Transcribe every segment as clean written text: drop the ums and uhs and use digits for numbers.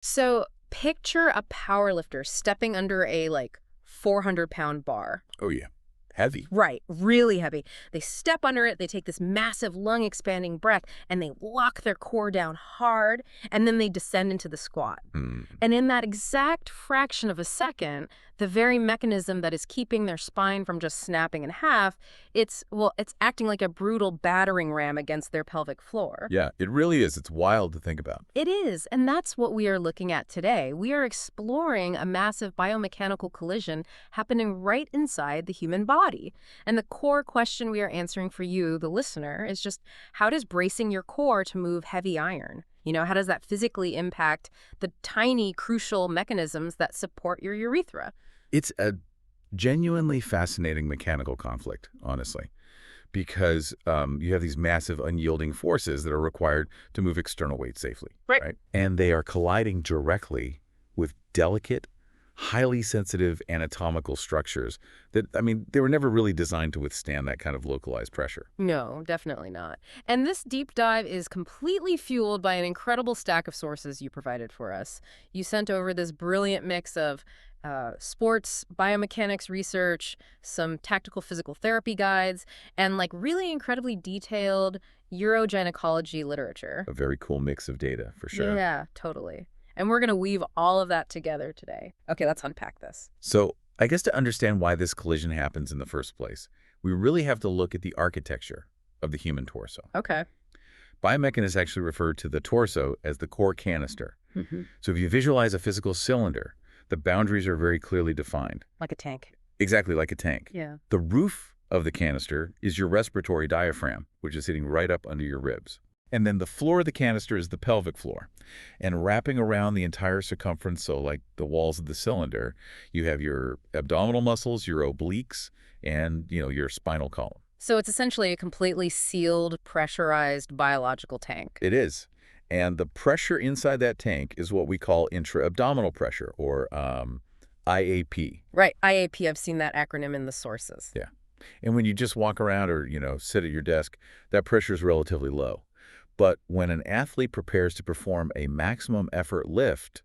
So picture a power lifter stepping under a, 400-pound bar. Oh, yeah. Heavy. Right, really heavy. They step under it, they take this massive lung-expanding breath, and they lock their core down hard, and then they descend into the squat. Hmm. And in that exact fraction of a second, the very mechanism that is keeping their spine from just snapping in half, it's acting like a brutal battering ram against their pelvic floor. Yeah, it really is. It's wild to think about. It is, and that's what we are looking at today. We are exploring a massive biomechanical collision happening right inside the human body. And the core question we are answering for you, the listener, is just how does bracing your core to move heavy iron? How does that physically impact the tiny, crucial mechanisms that support your urethra? It's a genuinely fascinating mechanical conflict, honestly, because you have these massive unyielding forces that are required to move external weight safely. Right. And they are colliding directly with delicate, highly sensitive anatomical structures that, they were never really designed to withstand that kind of localized pressure. No, definitely not. And this deep dive is completely fueled by an incredible stack of sources you provided for us. You sent over this brilliant mix of sports, biomechanics research, some tactical physical therapy guides, and really incredibly detailed urogynecology literature. A very cool mix of data, for sure. Yeah, totally. And we're going to weave all of that together today. Okay, let's unpack this. So I guess to understand why this collision happens in the first place, we really have to look at the architecture of the human torso. Okay. Biomechanists actually refer to the torso as the core canister. Mm-hmm. So if you visualize a physical cylinder, the boundaries are very clearly defined. Like a tank. Exactly like a tank. Yeah. The roof of the canister is your respiratory diaphragm, which is sitting right up under your ribs. And then the floor of the canister is the pelvic floor. And wrapping around the entire circumference, so like the walls of the cylinder, you have your abdominal muscles, your obliques, and, your spinal column. So it's essentially a completely sealed, pressurized biological tank. It is. And the pressure inside that tank is what we call intra-abdominal pressure, or IAP. Right, IAP, I've seen that acronym in the sources. Yeah. And when you just walk around or, sit at your desk, that pressure is relatively low. But when an athlete prepares to perform a maximum effort lift,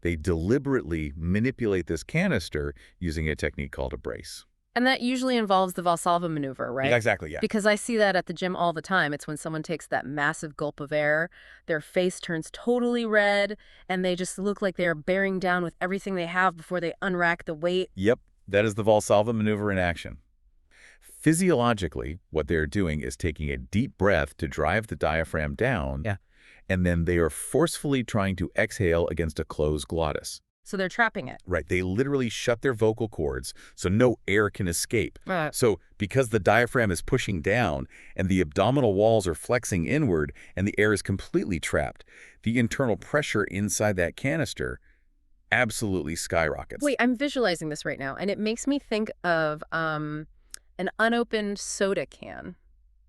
they deliberately manipulate this canister using a technique called a brace. And that usually involves the Valsalva maneuver, right? Yeah, exactly, yeah. Because I see that at the gym all the time. It's when someone takes that massive gulp of air, their face turns totally red, and they just look like they're bearing down with everything they have before they unrack the weight. Yep, that is the Valsalva maneuver in action. Physiologically, what they're doing is taking a deep breath to drive the diaphragm down, and then they are forcefully trying to exhale against a closed glottis. So they're trapping it. Right, they literally shut their vocal cords so no air can escape. Right. So because the diaphragm is pushing down and the abdominal walls are flexing inward and the air is completely trapped, the internal pressure inside that canister absolutely skyrockets. Wait, I'm visualizing this right now, and it makes me think of an unopened soda can,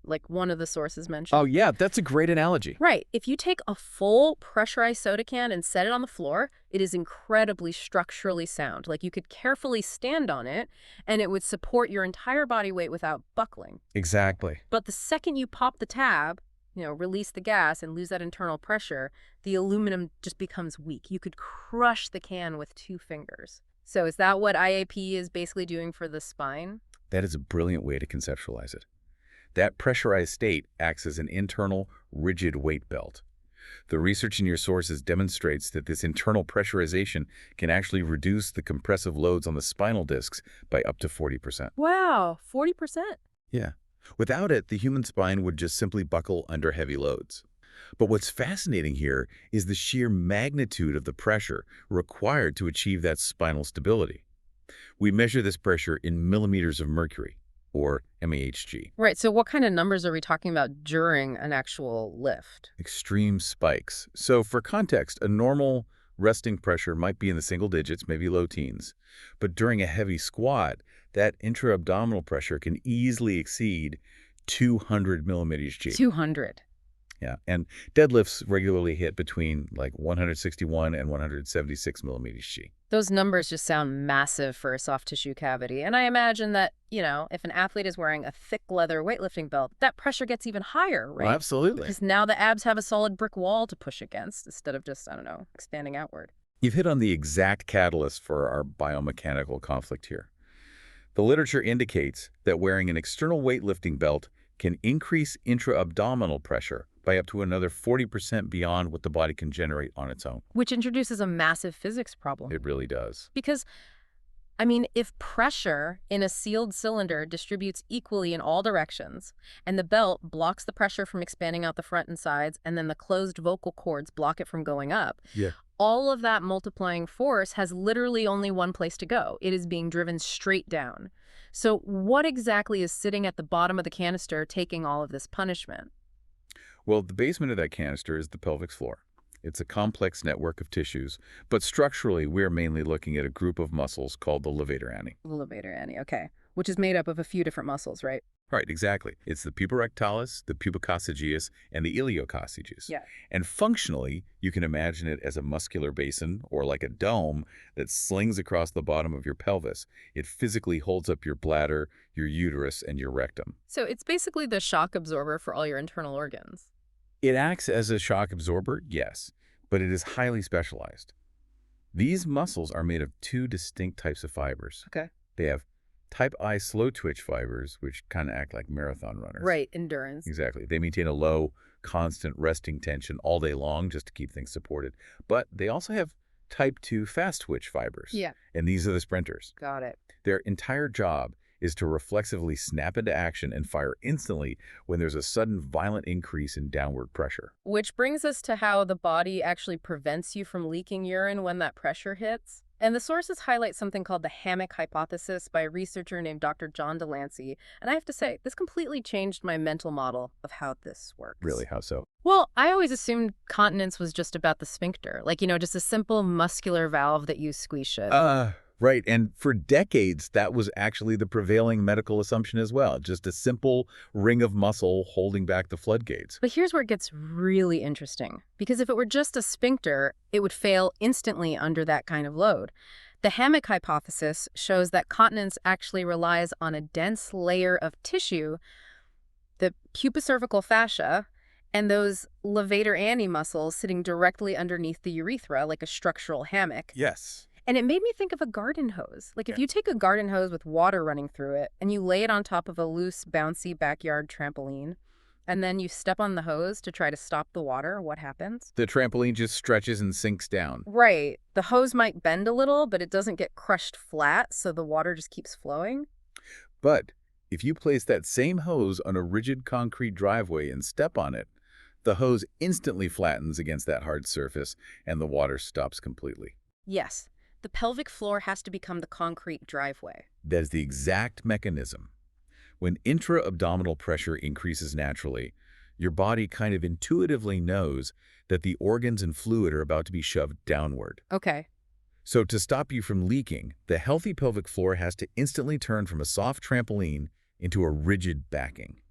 like one of the sources mentioned. Oh, yeah, that's a great analogy. Right. If you take a full pressurized soda can and set it on the floor, it is incredibly structurally sound. Like you could carefully stand on it, and it would support your entire body weight without buckling. Exactly. But the second you pop the tab, release the gas and lose that internal pressure, the aluminum just becomes weak. You could crush the can with 2 fingers. So is that what IAP is basically doing for the spine? That is a brilliant way to conceptualize it. That pressurized state acts as an internal, rigid weight belt. The research in your sources demonstrates that this internal pressurization can actually reduce the compressive loads on the spinal discs by up to 40%. Wow, 40%? Yeah. Without it, the human spine would just simply buckle under heavy loads. But what's fascinating here is the sheer magnitude of the pressure required to achieve that spinal stability. We measure this pressure in millimeters of mercury, or MAHG. Right, so what kind of numbers are we talking about during an actual lift? Extreme spikes. So for context, a normal resting pressure might be in the single digits, maybe low teens. But during a heavy squat, that intra-abdominal pressure can easily exceed 200 millimeters G. 200. Yeah, and deadlifts regularly hit between like 161 and 176 millimeters G. Those numbers just sound massive for a soft tissue cavity. And I imagine that, if an athlete is wearing a thick leather weightlifting belt, that pressure gets even higher, Well, right? absolutely. Because now the abs have a solid brick wall to push against instead of just, I don't know, expanding outward. You've hit on the exact catalyst for our biomechanical conflict here. The literature indicates that wearing an external weightlifting belt can increase intra-abdominal pressure by up to another 40% beyond what the body can generate on its own. Which introduces a massive physics problem. It really does. Because, I mean, if pressure in a sealed cylinder distributes equally in all directions, and the belt blocks the pressure from expanding out the front and sides, and then the closed vocal cords block it from going up, Yeah. all of that multiplying force has literally only one place to go. It is being driven straight down. So what exactly is sitting at the bottom of the canister taking all of this punishment? Well, the basement of that canister is the pelvic floor. It's a complex network of tissues, but structurally, we're mainly looking at a group of muscles called the levator ani. Levator ani, okay. Which is made up of a few different muscles, right? Right, exactly. It's the puborectalis, the pubococcygeus, and the iliococcygeus. Yeah. And functionally, you can imagine it as a muscular basin or like a dome that slings across the bottom of your pelvis. It physically holds up your bladder, your uterus, and your rectum. So it's basically the shock absorber for all your internal organs. It acts as a shock absorber, yes, but it is highly specialized. These muscles are made of two distinct types of fibers. Okay. They have type I slow twitch fibers, which kind of act like marathon runners. Right, endurance. Exactly. They maintain a low, constant resting tension all day long just to keep things supported. But they also have type 2 fast twitch fibers. Yeah. And these are the sprinters. Got it. Their entire job is to reflexively snap into action and fire instantly when there's a sudden violent increase in downward pressure. Which brings us to how the body actually prevents you from leaking urine when that pressure hits. And the sources highlight something called the hammock hypothesis by a researcher named Dr. John Delancey. And I have to say, this completely changed my mental model of how this works. Really, how so? Well, I always assumed continence was just about the sphincter. Like, just a simple muscular valve that you squeeze shut. Right. And for decades, that was actually the prevailing medical assumption as well. Just a simple ring of muscle holding back the floodgates. But here's where it gets really interesting. Because if it were just a sphincter, it would fail instantly under that kind of load. The hammock hypothesis shows that continence actually relies on a dense layer of tissue, the pubocervical fascia, and those levator ani muscles sitting directly underneath the urethra like a structural hammock. Yes. And it made me think of a garden hose. Like if you take a garden hose with water running through it and you lay it on top of a loose, bouncy backyard trampoline, and then you step on the hose to try to stop the water, what happens? The trampoline just stretches and sinks down. Right. The hose might bend a little, but it doesn't get crushed flat, so the water just keeps flowing. But if you place that same hose on a rigid concrete driveway and step on it, the hose instantly flattens against that hard surface and the water stops completely. Yes. The pelvic floor has to become the concrete driveway. That is the exact mechanism. When intra-abdominal pressure increases naturally, your body kind of intuitively knows that the organs and fluid are about to be shoved downward. Okay. So to stop you from leaking, the healthy pelvic floor has to instantly turn from a soft trampoline into a rigid backing.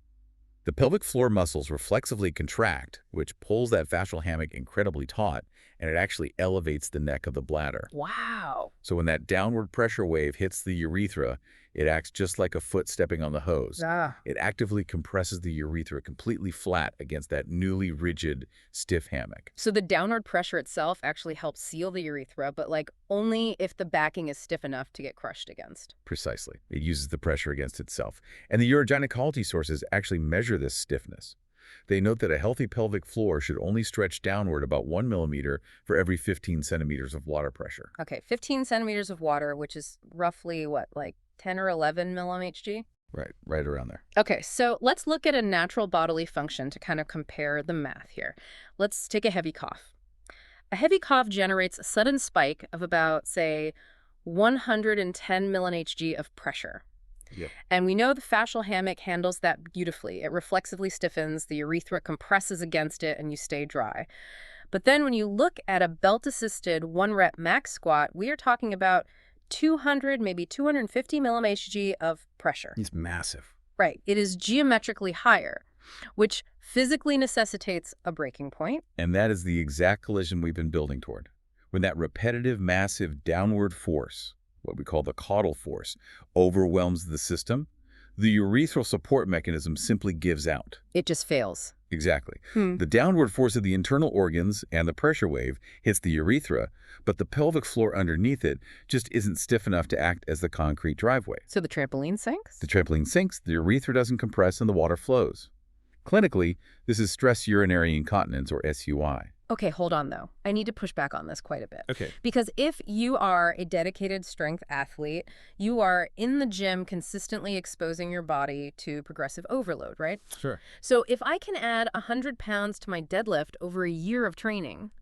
The pelvic floor muscles reflexively contract, which pulls that fascial hammock incredibly taut, and it actually elevates the neck of the bladder. Wow. So when that downward pressure wave hits the urethra, it acts just like a foot stepping on the hose. It actively compresses the urethra completely flat against that newly rigid, stiff hammock. So the downward pressure itself actually helps seal the urethra, but only if the backing is stiff enough to get crushed against. Precisely. It uses the pressure against itself. And the urogynecology sources actually measure this stiffness. They note that a healthy pelvic floor should only stretch downward about 1 millimeter for every 15 centimeters of water pressure. Okay, 15 centimeters of water, which is roughly, 10 or 11 mmHg? Right around there. Okay, so let's look at a natural bodily function to kind of compare the math here. Let's take a heavy cough. A heavy cough generates a sudden spike of about, say, 110 mmHg of pressure. Yep. And we know the fascial hammock handles that beautifully. It reflexively stiffens, the urethra compresses against it, and you stay dry. But then when you look at a belt-assisted 1-rep max squat, we are talking about 200, maybe 250 mmHg of pressure. It's massive. Right. It is geometrically higher. which physically necessitates a breaking point. And that is the exact collision we've been building toward. When that repetitive, massive downward force, what we call the caudal force, overwhelms the system, the urethral support mechanism simply gives out. It just fails. Exactly. Hmm. The downward force of the internal organs and the pressure wave hits the urethra, but the pelvic floor underneath it just isn't stiff enough to act as the concrete driveway. So the trampoline sinks? The trampoline sinks, the urethra doesn't compress, and the water flows. Clinically, this is stress urinary incontinence, or SUI. Okay, hold on, though. I need to push back on this quite a bit. Okay. Because if you are a dedicated strength athlete, you are in the gym consistently exposing your body to progressive overload, right? Sure. So if I can add 100 pounds to my deadlift over a year of training,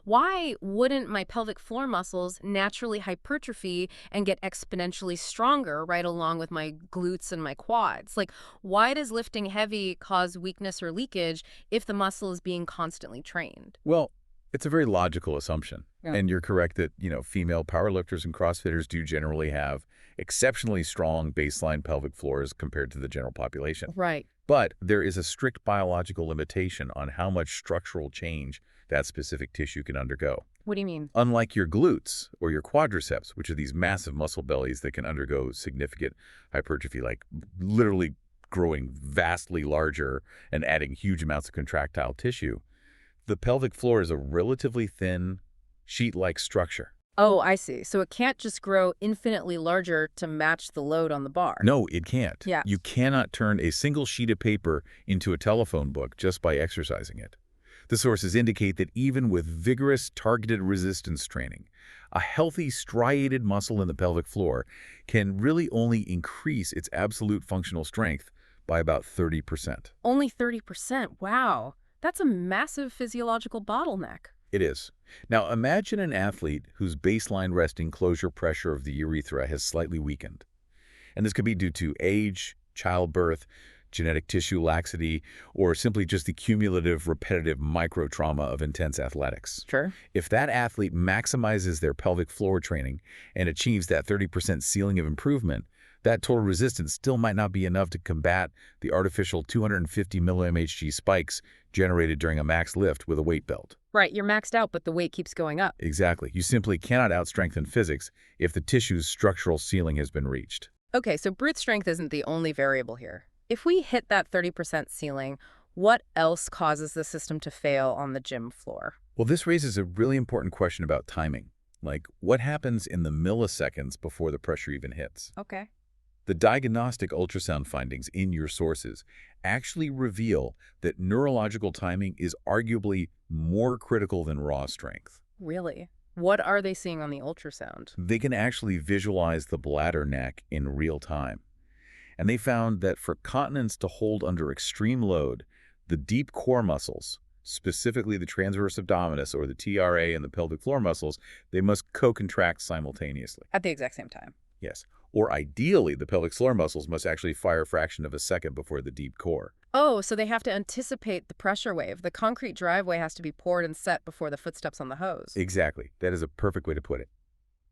why wouldn't my pelvic floor muscles naturally hypertrophy and get exponentially stronger right along with my glutes and my quads? Like, why does lifting heavy cause weakness or leakage if the muscle is being constantly trained? Well, it's a very logical assumption. Yeah. And you're correct that, female powerlifters and CrossFitters do generally have exceptionally strong baseline pelvic floors compared to the general population. Right. But there is a strict biological limitation on how much structural change that specific tissue can undergo. What do you mean? Unlike your glutes or your quadriceps, which are these massive muscle bellies that can undergo significant hypertrophy, like literally growing vastly larger and adding huge amounts of contractile tissue, the pelvic floor is a relatively thin, sheet-like structure. Oh, I see. So it can't just grow infinitely larger to match the load on the bar. No, it can't. Yeah. You cannot turn a single sheet of paper into a telephone book just by exercising it. The sources indicate that even with vigorous targeted resistance training, a healthy striated muscle in the pelvic floor can really only increase its absolute functional strength by about 30%. Only 30%. Wow. That's a massive physiological bottleneck. It is. Now imagine an athlete whose baseline resting closure pressure of the urethra has slightly weakened. And this could be due to age, childbirth, genetic tissue laxity, or simply just the cumulative repetitive micro-trauma of intense athletics. Sure. If that athlete maximizes their pelvic floor training and achieves that 30% ceiling of improvement, that total resistance still might not be enough to combat the artificial 250 mmHg spikes generated during a max lift with a weight belt. Right, you're maxed out, but the weight keeps going up. Exactly. You simply cannot outstrengthen physics if the tissue's structural ceiling has been reached. Okay, so brute strength isn't the only variable here. If we hit that 30% ceiling, what else causes the system to fail on the gym floor? Well, this raises a really important question about timing. Like, what happens in the milliseconds before the pressure even hits? Okay. The diagnostic ultrasound findings in your sources actually reveal that neurological timing is arguably more critical than raw strength. Really? What are they seeing on the ultrasound? They can actually visualize the bladder neck in real time. And they found that for continence to hold under extreme load, the deep core muscles, specifically the transverse abdominis or the TRA and the pelvic floor muscles, they must co-contract simultaneously. At the exact same time. Yes. Or ideally, the pelvic floor muscles must actually fire a fraction of a second before the deep core. Oh, so they have to anticipate the pressure wave. The concrete driveway has to be poured and set before the footsteps on the hose. Exactly. That is a perfect way to put it.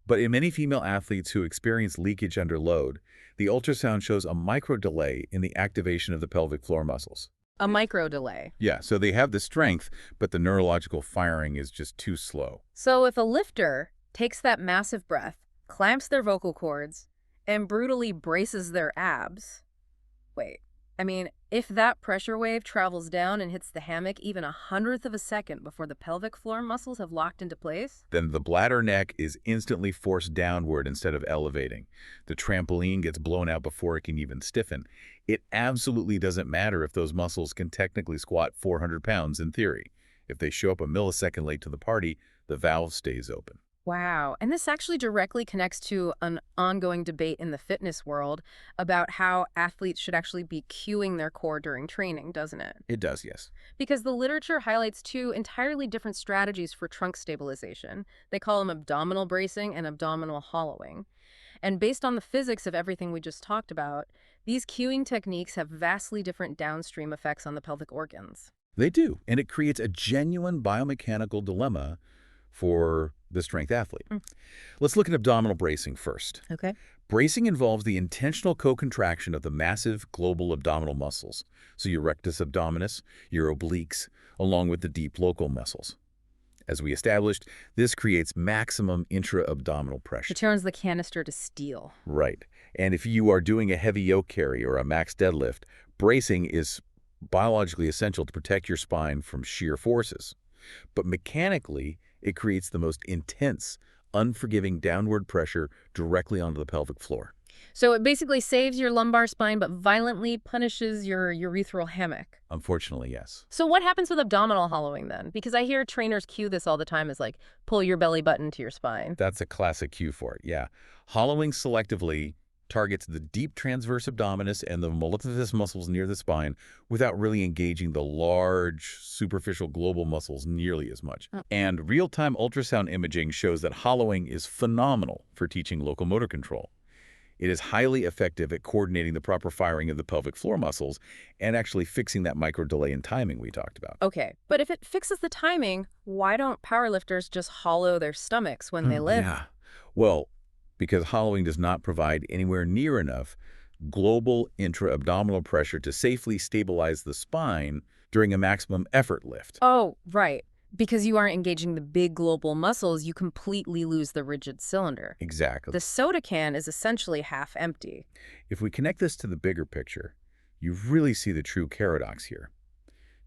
But in many female athletes who experience leakage under load, the ultrasound shows a micro delay in the activation of the pelvic floor muscles. A micro delay. Yeah, so they have the strength, but the neurological firing is just too slow. So if a lifter takes that massive breath, clamps their vocal cords, and brutally braces their abs, if that pressure wave travels down and hits the hammock even 1/100th of a second before the pelvic floor muscles have locked into place? Then the bladder neck is instantly forced downward instead of elevating. The trampoline gets blown out before it can even stiffen. It absolutely doesn't matter if those muscles can technically squat 400 pounds in theory. If they show up a millisecond late to the party, the valve stays open. Wow. And this actually directly connects to an ongoing debate in the fitness world about how athletes should actually be cueing their core during training, doesn't it? It does, yes. Because the literature highlights two entirely different strategies for trunk stabilization. They call them abdominal bracing and abdominal hollowing. And based on the physics of everything we just talked about, these cueing techniques have vastly different downstream effects on the pelvic organs. They do, and it creates a genuine biomechanical dilemma for the strength athlete. Mm. Let's look at abdominal bracing first. Okay. Bracing involves the intentional co-contraction of the massive global abdominal muscles, so your rectus abdominis, your obliques, along with the deep local muscles. As we established, this creates maximum intra-abdominal pressure. It turns the canister to steel. Right. And if you are doing a heavy yoke carry or a max deadlift, bracing is biologically essential to protect your spine from shear forces. But mechanically, it creates the most intense, unforgiving downward pressure directly onto the pelvic floor. So it basically saves your lumbar spine but violently punishes your urethral hammock. Unfortunately, yes. So what happens with abdominal hollowing then? Because I hear trainers cue this all the time as like, pull your belly button to your spine. That's a classic cue for it, yeah. Hollowing selectively targets the deep transverse abdominis and the mollificus muscles near the spine without really engaging the large, superficial global muscles nearly as much. Oh. And real-time ultrasound imaging shows that hollowing is phenomenal for teaching locomotor control. It is highly effective at coordinating the proper firing of the pelvic floor muscles and actually fixing that micro delay in timing we talked about. Okay, but if it fixes the timing, why don't powerlifters just hollow their stomachs when they lift? Yeah. Well, because hollowing does not provide anywhere near enough global intra-abdominal pressure to safely stabilize the spine during a maximum effort lift. Oh, right. Because you aren't engaging the big global muscles, you completely lose the rigid cylinder. Exactly. The soda can is essentially half empty. If we connect this to the bigger picture, you really see the true paradox here.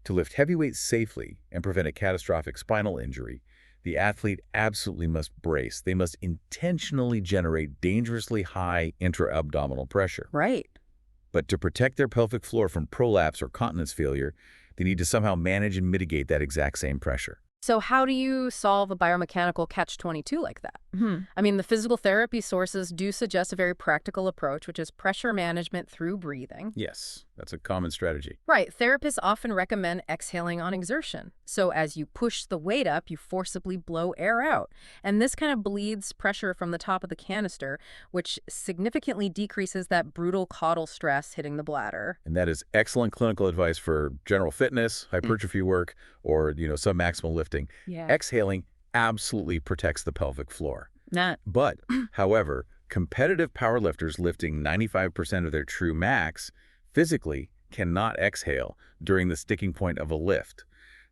To lift heavy weights safely and prevent a catastrophic spinal injury, the athlete absolutely must brace. They must intentionally generate dangerously high intra-abdominal pressure. Right. But to protect their pelvic floor from prolapse or continence failure, they need to somehow manage and mitigate that exact same pressure. So how do you solve a biomechanical catch-22 like that? I mean, the physical therapy sources do suggest a very practical approach, which is pressure management through breathing. Yes, that's a common strategy. Right. Therapists often recommend exhaling on exertion. So as you push the weight up, you forcibly blow air out. And this kind of bleeds pressure from the top of the canister, which significantly decreases that brutal caudal stress hitting the bladder. And that is excellent clinical advice for general fitness, hypertrophy work, or, some maximal lifting. Yeah. Exhaling absolutely protects the pelvic floor. Not. But, however, competitive powerlifters lifting 95% of their true max physically cannot exhale during the sticking point of a lift.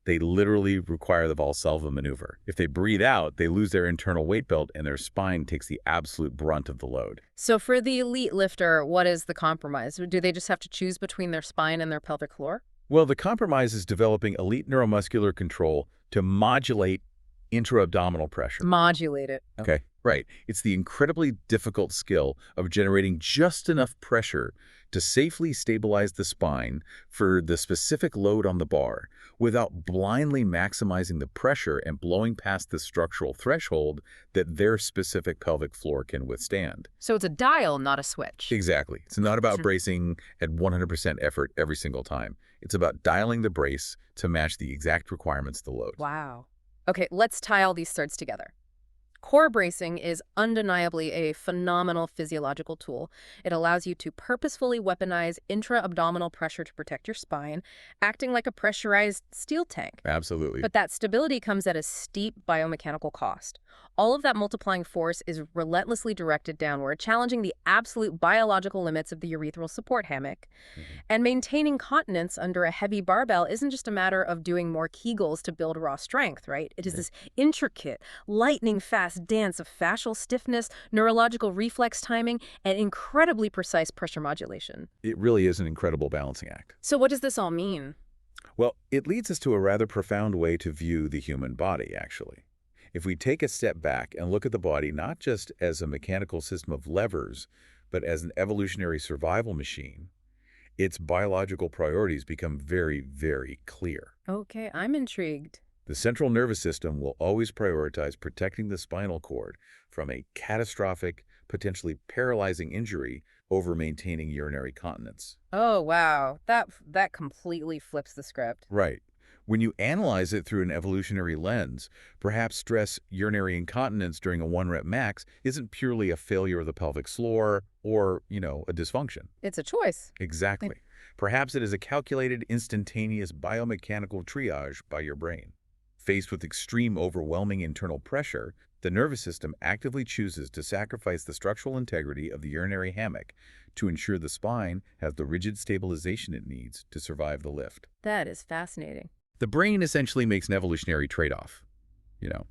They literally require the Valsalva maneuver. If they breathe out, they lose their internal weight belt and their spine takes the absolute brunt of the load. So for the elite lifter, what is the compromise? Do they just have to choose between their spine and their pelvic floor? Well, the compromise is developing elite neuromuscular control to modulate intra-abdominal pressure. Modulate it. Okay, right. It's the incredibly difficult skill of generating just enough pressure to safely stabilize the spine for the specific load on the bar without blindly maximizing the pressure and blowing past the structural threshold that their specific pelvic floor can withstand. So it's a dial, not a switch. Exactly. It's not about Sure. bracing at 100% effort every single time. It's about dialing the brace to match the exact requirements of the load. Wow. Okay, let's tie all these threads together. Core bracing is undeniably a phenomenal physiological tool. It allows you to purposefully weaponize intra-abdominal pressure to protect your spine, acting like a pressurized steel tank. Absolutely. But that stability comes at a steep biomechanical cost. All of that multiplying force is relentlessly directed downward, challenging the absolute biological limits of the urethral support hammock. And maintaining continence under a heavy barbell isn't just a matter of doing more Kegels to build raw strength, right? It is this intricate, lightning-fast dance of fascial stiffness, neurological reflex timing, and incredibly precise pressure modulation. It really is an incredible balancing act. So what does this all mean? Well, it leads us to a rather profound way to view the human body, actually. If we take a step back and look at the body not just as a mechanical system of levers, but as an evolutionary survival machine, its biological priorities become very, very clear. Okay, I'm intrigued. The central nervous system will always prioritize protecting the spinal cord from a catastrophic, potentially paralyzing injury over maintaining urinary continence. Oh, wow. That completely flips the script. Right. When you analyze it through an evolutionary lens, perhaps stress urinary incontinence during a 1-rep max isn't purely a failure of the pelvic floor or, a dysfunction. It's a choice. Exactly. Perhaps it is a calculated, instantaneous biomechanical triage by your brain. Faced with extreme overwhelming internal pressure, the nervous system actively chooses to sacrifice the structural integrity of the urinary hammock to ensure the spine has the rigid stabilization it needs to survive the lift. That is fascinating. The brain essentially makes an evolutionary trade-off. You know,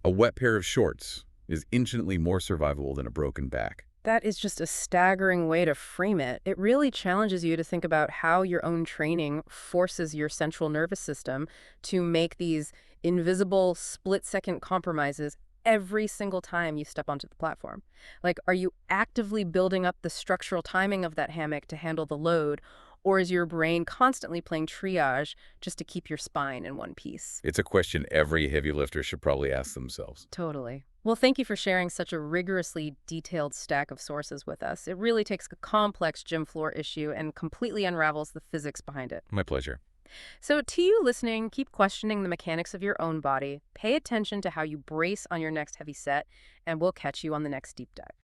a wet pair of shorts is infinitely more survivable than a broken back. That is just a staggering way to frame it. It really challenges you to think about how your own training forces your central nervous system to make these invisible split-second compromises every single time you step onto the platform. Like, are you actively building up the structural timing of that hammock to handle the load, or is your brain constantly playing triage just to keep your spine in one piece? It's a question every heavy lifter should probably ask themselves. Totally. Well, thank you for sharing such a rigorously detailed stack of sources with us. It really takes a complex gym floor issue and completely unravels the physics behind it. My pleasure. So, to you listening, keep questioning the mechanics of your own body, pay attention to how you brace on your next heavy set, and we'll catch you on the next deep dive.